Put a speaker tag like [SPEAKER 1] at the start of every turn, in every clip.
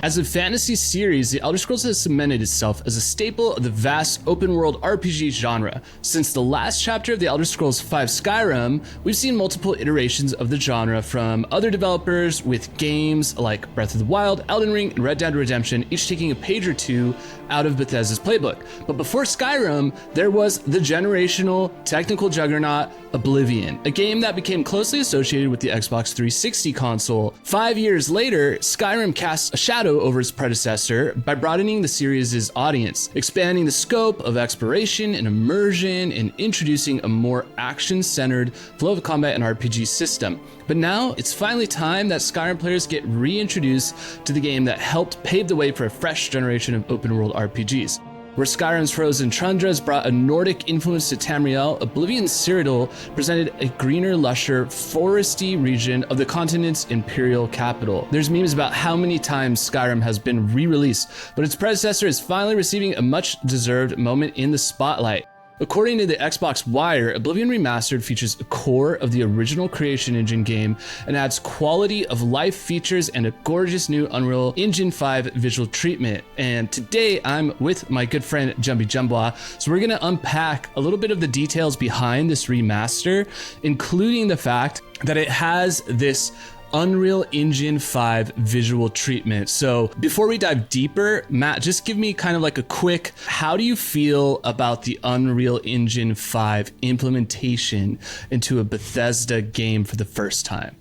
[SPEAKER 1] As a fantasy series, The Elder Scrolls has cemented itself as a staple of the vast open-world RPG genre. Since the last chapter of The Elder Scrolls V Skyrim, we've seen multiple iterations of the genre from other developers, with games like Breath of the Wild, Elden Ring, and Red Dead Redemption each taking a page or two out of Bethesda's playbook. But before Skyrim, there was the generational technical juggernaut Oblivion, a game that became closely associated with the Xbox 360 console. 5 years later, Skyrim casts a shadow over its predecessor by broadening the series' audience, expanding the scope of exploration and immersion, and introducing a more action-centered flow of combat and RPG system. But now, it's finally time that Skyrim players get reintroduced to the game that helped pave the way for a fresh generation of open-world RPGs. Where Skyrim's frozen tundras brought a Nordic influence to Tamriel, Oblivion's Cyrodiil presented a greener, lusher, foresty region of the continent's imperial capital. There's memes about how many times Skyrim has been re-released, but its predecessor is finally receiving a much-deserved moment in the spotlight. According to the Xbox Wire, Oblivion Remastered features a core of the original Creation Engine game and adds quality of life features and a gorgeous new Unreal Engine 5 visual treatment. And today I'm with my good friend Jumpy Jumbois, so we're gonna unpack a little bit of the details behind this remaster, including the fact that it has this Unreal Engine 5 visual treatment. So before we dive deeper, Matt, just give me kind of like a quick, how do you feel about the Unreal Engine 5 implementation into a Bethesda game for the first time?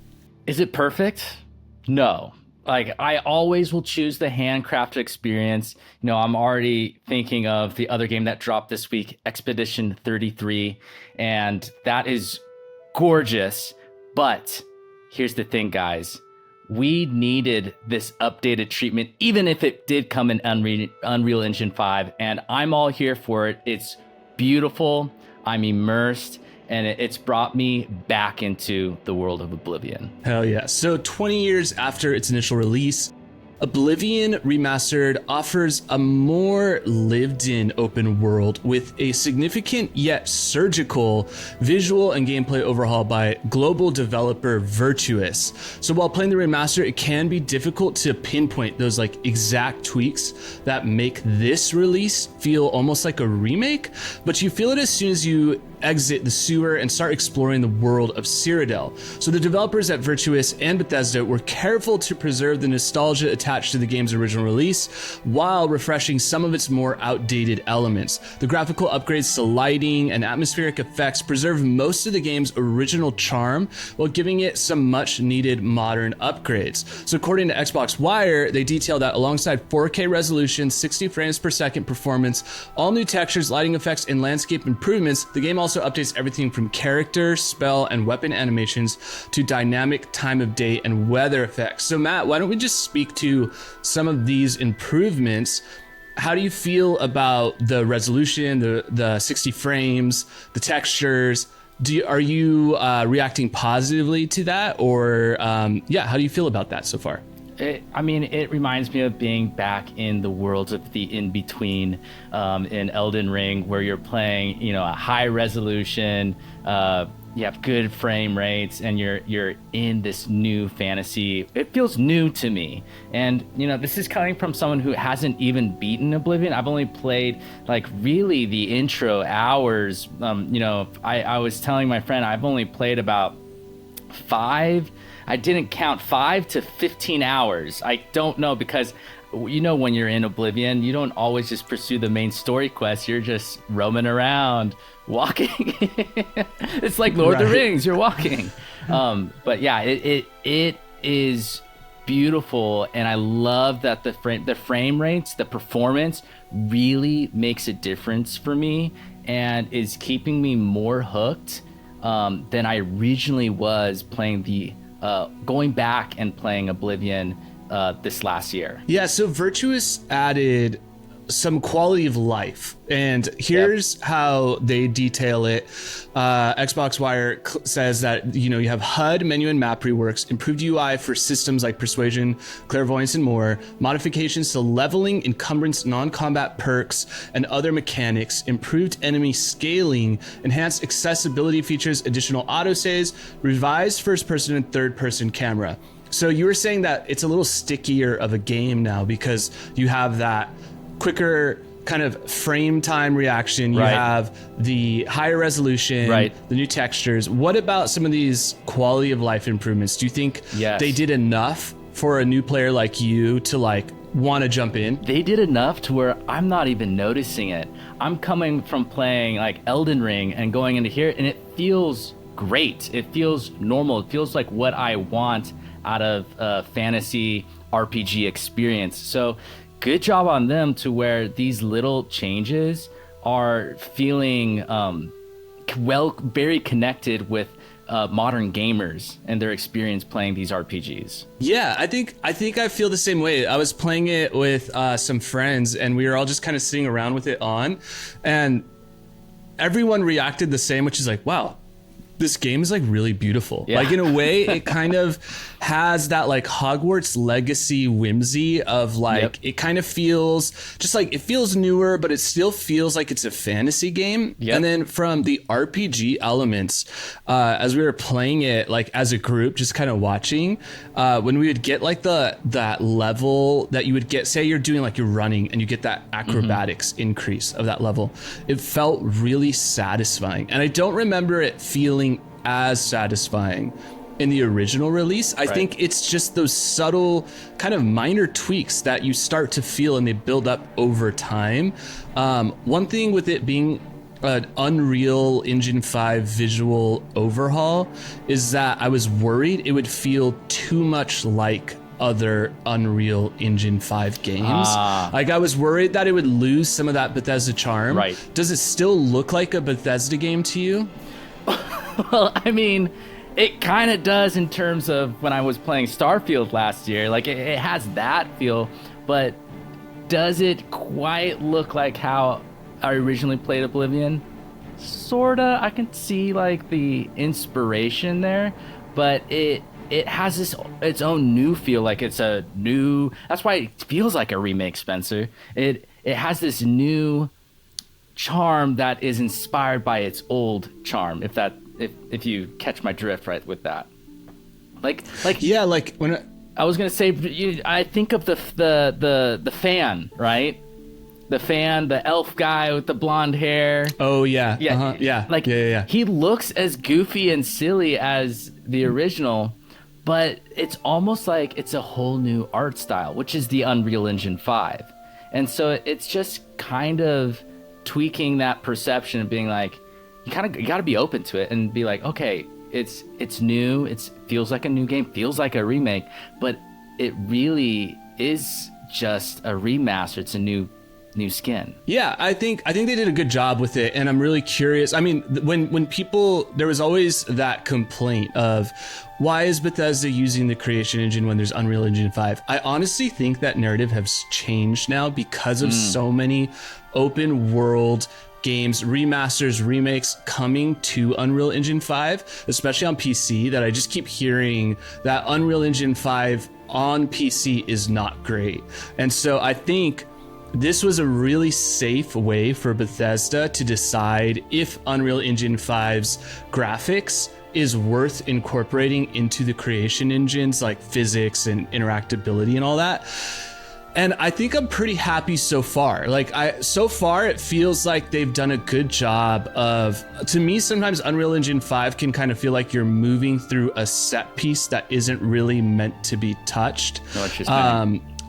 [SPEAKER 2] Is it perfect? No. Like, I always will choose the handcrafted experience. You know, I'm already thinking of the other game that dropped this week, Expedition 33, and that is gorgeous, but here's the thing, guys. We needed this updated treatment, even if it did come in Unreal Engine 5, and I'm all here for it. It's beautiful, I'm immersed, and it's brought me back into the world of Oblivion.
[SPEAKER 1] Hell yeah. So 20 years after its initial release, Oblivion Remastered offers a more lived-in open world with a significant yet surgical visual and gameplay overhaul by global developer Virtuous. So while playing the remaster, it can be difficult to pinpoint those like exact tweaks that make this release feel almost like a remake, but you feel it as soon as you exit the sewer and start exploring the world of Cyrodiil. So the developers at Virtuous and Bethesda were careful to preserve the nostalgia attached to the game's original release while refreshing some of its more outdated elements. The graphical upgrades to lighting and atmospheric effects preserve most of the game's original charm while giving it some much needed modern upgrades. So according to Xbox Wire, they detail that alongside 4K resolution, 60 frames per second performance, all new textures, lighting effects, and landscape improvements, the game also updates everything from character, spell, and weapon animations to dynamic time of day and weather effects. So Matt, why don't we just speak to some of these improvements? How do you feel about the resolution, the 60 frames, the textures? Are you reacting positively to that? Or how do you feel about that so far?
[SPEAKER 2] It reminds me of being back in the worlds of the in-between in Elden Ring, where you're playing, you know, a high resolution, you have good frame rates, and you're in this new fantasy. It feels new to me. And, you know, this is coming from someone who hasn't even beaten Oblivion. I've only played, like, really the intro hours. I was telling my friend I've only played about 5 to 15 hours. I don't know, because you know, when you're in Oblivion, you don't always just pursue the main story quest. You're just roaming around, walking. It's like Lord of the Rings, you're walking. But yeah, it is beautiful, and I love that the frame rates, the performance really makes a difference for me and is keeping me more hooked than I originally was playing going back and playing Oblivion this last year. Yeah,
[SPEAKER 1] so Virtuous added some quality of life, and here's how they detail it. Xbox Wire says that, you know, you have HUD, menu, and map reworks, improved UI for systems like Persuasion, Clairvoyance, and more, modifications to leveling, encumbrance, non-combat perks, and other mechanics, improved enemy scaling, enhanced accessibility features, additional autosaves, revised first-person and third-person camera. So you were saying that it's a little stickier of a game now because you have that quicker kind of frame time reaction. You have the higher resolution, the new textures. What about some of these quality of life improvements? Do you think they did enough for a new player like you to like want to jump in?
[SPEAKER 2] They did enough to where I'm not even noticing it. I'm coming from playing like Elden Ring and going into here, and it feels great. It feels normal. It feels like what I want out of a fantasy RPG experience. So good job on them to where these little changes are feeling very connected with modern gamers and their experience playing these RPGs.
[SPEAKER 1] Yeah, I think I feel the same way. I was playing it with some friends, and we were all just kind of sitting around with it on, and everyone reacted the same, which is like, wow, this game is like really beautiful. Like in a way, it kind of has that like Hogwarts Legacy whimsy of like, it kind of feels just like, it feels newer, but it still feels like it's a fantasy game. And then from the RPG elements, as we were playing it like as a group, just kind of watching, when we would get like that level that you would get, say you're doing like you're running and you get that acrobatics increase of that level, it felt really satisfying. And I don't remember it feeling as satisfying in the original release. I think it's just those subtle kind of minor tweaks that you start to feel and they build up over time. One thing with it being an Unreal Engine 5 visual overhaul is that I was worried it would feel too much like other Unreal Engine 5 games. Like I was worried that it would lose some of that Bethesda charm. Does it still look like a Bethesda game to you?
[SPEAKER 2] Well, I mean, it kind of does in terms of when I was playing Starfield last year. Like, it has that feel, but does it quite look like how I originally played Oblivion? Sorta. I can see, like, the inspiration there, but it has its own new feel. Like, it's a new... That's why it feels like a remake, Spencer. It has this new charm that is inspired by its old charm, if you catch my drift right with that. Like when I was gonna say, I think of the fan, right? The fan, the elf guy with the blonde hair.
[SPEAKER 1] Oh yeah,
[SPEAKER 2] He looks as goofy and silly as the original, but it's almost like it's a whole new art style, which is the Unreal Engine 5, and so it's just kind of tweaking that perception and being like, you got to be open to it and be like, okay, it's new, it feels like a new game, feels like a remake, but it really is just a remaster. It's a new skin.
[SPEAKER 1] Yeah, I think they did a good job with it, and I'm really curious. I mean, when people, there was always that complaint of, why is Bethesda using the creation engine when there's Unreal Engine 5? I honestly think that narrative has changed now because of so many open world games, remasters, remakes coming to Unreal Engine 5, especially on PC, that I just keep hearing that Unreal Engine 5 on PC is not great. And so I think this was a really safe way for Bethesda to decide if Unreal Engine 5's graphics is worth incorporating into the creation engines, like physics and interactability and all that. And I think I'm pretty happy so far. So far it feels like they've done a good job of, to me, sometimes Unreal Engine 5 can kind of feel like you're moving through a set piece that isn't really meant to be touched.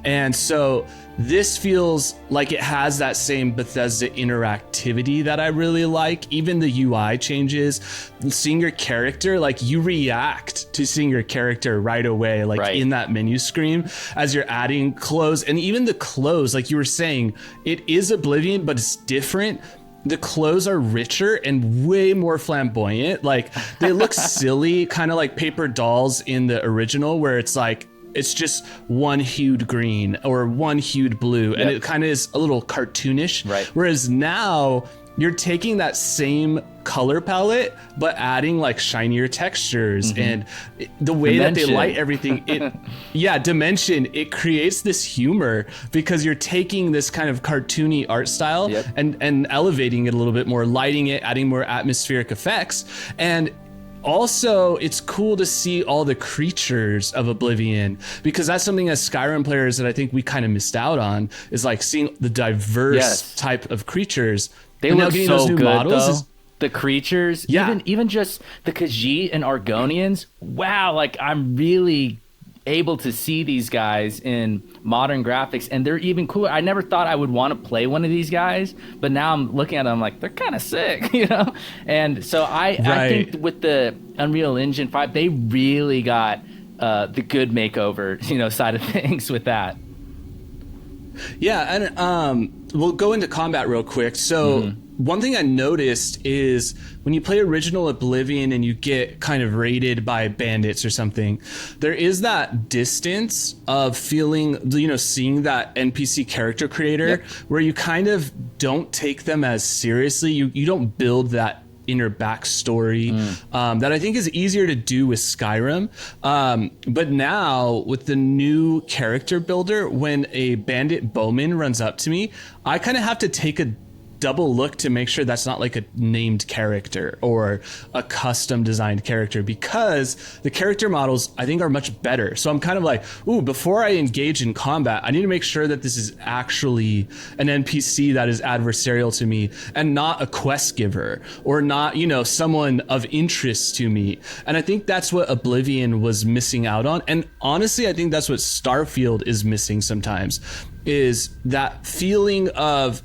[SPEAKER 1] And so this feels like it has that same Bethesda interactivity that I really like. Even the UI changes, seeing your character, like you react to seeing your character right away, in that menu screen as you're adding clothes. And even the clothes, like you were saying, it is Oblivion, but it's different. The clothes are richer and way more flamboyant. Like they look silly, kind of like paper dolls in the original, where it's like, it's just one hued green or one hued blue, and it kind of is a little cartoonish. Whereas now you're taking that same color palette, but adding like shinier textures and the way that they light everything. Dimension. It creates this humor because you're taking this kind of cartoony art style and elevating it a little bit more, lighting it, adding more atmospheric effects. And also it's cool to see all the creatures of Oblivion, because that's something as Skyrim players that I think we kind of missed out on, is like seeing the diverse type of creatures.
[SPEAKER 2] They
[SPEAKER 1] and
[SPEAKER 2] look
[SPEAKER 1] now getting
[SPEAKER 2] so
[SPEAKER 1] those new
[SPEAKER 2] good
[SPEAKER 1] models
[SPEAKER 2] though.
[SPEAKER 1] is,
[SPEAKER 2] The creatures, even just the Khajiit and Argonians. Wow, like I'm really able to see these guys in modern graphics, and they're even cooler. I never thought I would want to play one of these guys, but now I'm looking at them like they're kind of sick, you know? And so I think with the Unreal Engine 5, they really got the good makeover, you know, side of things with that.
[SPEAKER 1] Yeah, and we'll go into combat real quick. So one thing I noticed is when you play original Oblivion and you get kind of raided by bandits or something, there is that distance of feeling, you know, seeing that NPC character creator where you kind of don't take them as seriously. You don't build that inner backstory that I think is easier to do with Skyrim. But now with the new character builder, when a bandit bowman runs up to me, I kind of have to take a double look to make sure that's not like a named character or a custom designed character, because the character models I think are much better. So I'm kind of like, ooh, before I engage in combat, I need to make sure that this is actually an NPC that is adversarial to me and not a quest giver or not, you know, someone of interest to me. And I think that's what Oblivion was missing out on. And honestly, I think that's what Starfield is missing sometimes, is that feeling of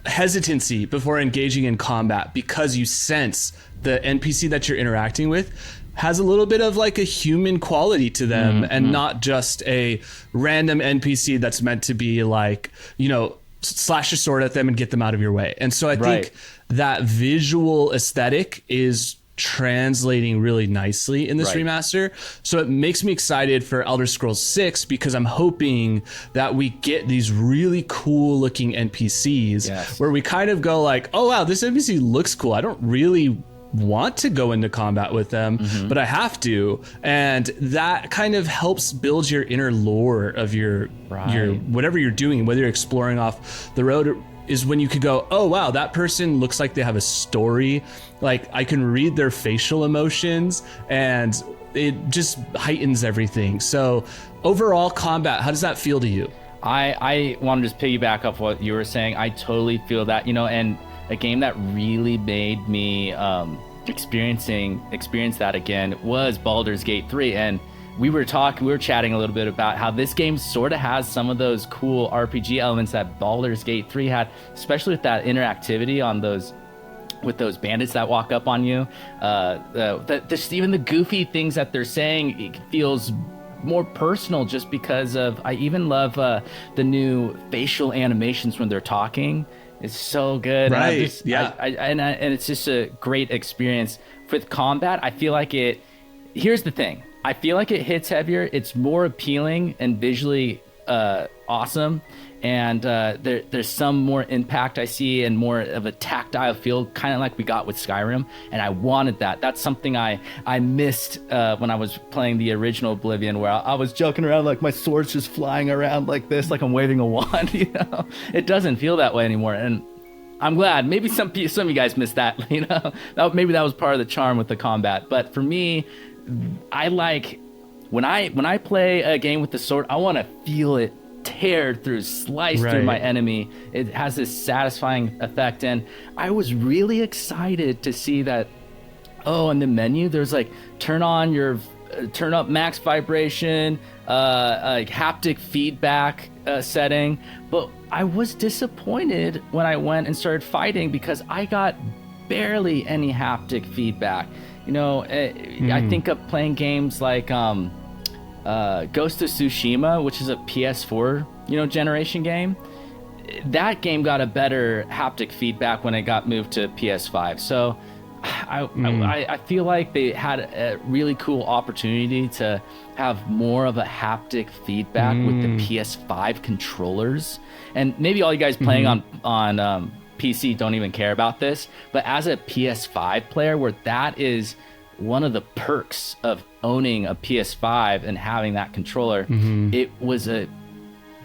[SPEAKER 1] hesitancy before engaging in combat, because you sense the NPC that you're interacting with has a little bit of like a human quality to them and not just a random NPC that's meant to be like, you know, slash your sword at them and get them out of your way. And so I think that visual aesthetic is translating really nicely in this remaster. So it makes me excited for Elder Scrolls 6, because I'm hoping that we get these really cool looking NPCs where we kind of go like, oh wow, this NPC looks cool. I don't really want to go into combat with them, but I have to. And that kind of helps build your inner lore of your whatever you're doing, whether you're exploring off the road, is when you could go, oh wow, that person looks like they have a story. Like I can read their facial emotions, and it just heightens everything. So overall combat, how does that feel to you?
[SPEAKER 2] I want to just piggyback off what you were saying. I totally feel that, you know, and a game that really made me experience that again was Baldur's Gate 3. And we were chatting a little bit about how this game sort of has some of those cool RPG elements that Baldur's Gate 3 had, especially with that interactivity on with those bandits that walk up on you. Even the goofy things that they're saying, it feels more personal just because of, I even love the new facial animations when they're talking. It's so good.
[SPEAKER 1] Right.
[SPEAKER 2] And it's just a great experience. With combat, I feel like here's the thing. I feel like it hits heavier. It's more appealing and visually awesome. And there's some more impact I see and more of a tactile feel, kind of like we got with Skyrim. And I wanted that. That's something I missed when I was playing the original Oblivion, where I was joking around like my sword's just flying around like this, like I'm waving a wand, you know? It doesn't feel that way anymore. And I'm glad. Maybe some of you guys missed that, you know? Maybe that was part of the charm with the combat. But for me, I like when I play a game with the sword, I want to feel it tear through, slice through my enemy. It has this satisfying effect, and I was really excited to see that. Oh, in the menu, there's like turn up max vibration, like haptic feedback setting. But I was disappointed when I went and started fighting because I got barely any haptic feedback. You know, I think of playing games like Ghost of Tsushima, which is a PS4, generation game. That game got a better haptic feedback when it got moved to PS5. So I feel like they had a really cool opportunity to have more of a haptic feedback with the PS5 controllers. And maybe all you guys playing on PC don't even care about this, but as a PS5 player, where that is one of the perks of owning a PS5 and having that controller, it was a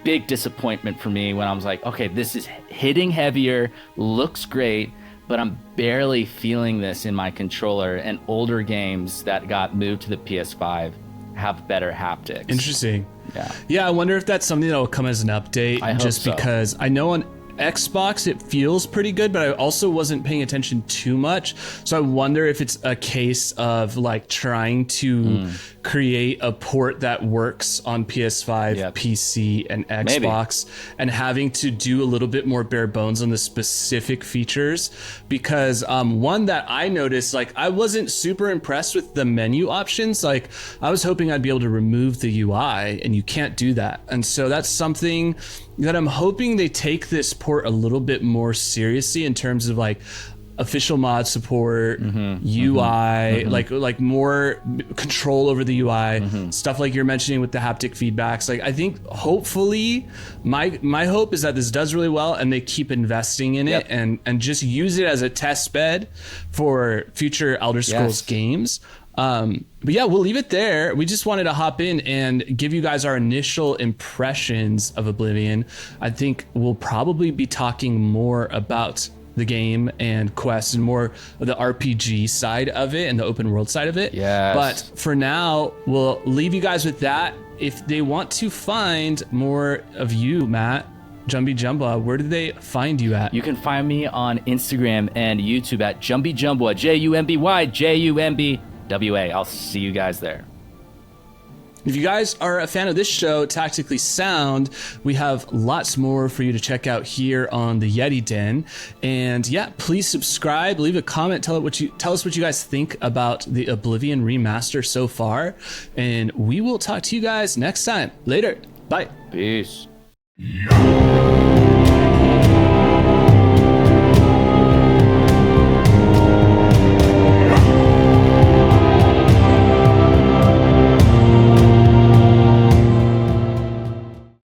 [SPEAKER 2] big disappointment for me when I was like, okay, this is hitting heavier, looks great, but I'm barely feeling this in my controller, and older games that got moved to the PS5 have better haptics.
[SPEAKER 1] Interesting.
[SPEAKER 2] Yeah.
[SPEAKER 1] Yeah, I wonder if that's something that will come as an update.
[SPEAKER 2] I hope
[SPEAKER 1] just
[SPEAKER 2] so.
[SPEAKER 1] because I know on Xbox it feels pretty good, but I also wasn't paying attention too much. So I wonder if it's a case of like trying to create a port that works on PS5, PC, and Xbox, and having to do a little bit more bare bones on the specific features. Because one that I noticed, like I wasn't super impressed with the menu options. Like I was hoping I'd be able to remove the UI, and you can't do that. And so that's something that I'm hoping they take this port a little bit more seriously in terms of like official mod support, UI, like more control over the UI, stuff like you're mentioning with the haptic feedbacks. Like I think hopefully my hope is that this does really well and they keep investing in it and just use it as a test bed for future Elder Scrolls games. But yeah, we'll leave it there. We just wanted to hop in and give you guys our initial impressions of Oblivion. I think we'll probably be talking more about the game and quests and more of the RPG side of it and the open world side of it.
[SPEAKER 2] Yes.
[SPEAKER 1] But for now, we'll leave you guys with that. If they want to find more of you, Matt, Jumby Jumba, where do they find you at?
[SPEAKER 2] You can find me on Instagram and YouTube at Jumby Jumba, JUMBY, I'll see you guys there.
[SPEAKER 1] If you guys are a fan of this show, Tactically Sound, we have lots more for you to check out here on the Yeti Den. And yeah, please subscribe, leave a comment, tell us what you guys think about the Oblivion Remaster so far. And we will talk to you guys next time. Later. Bye.
[SPEAKER 2] Peace.
[SPEAKER 3] Yeah.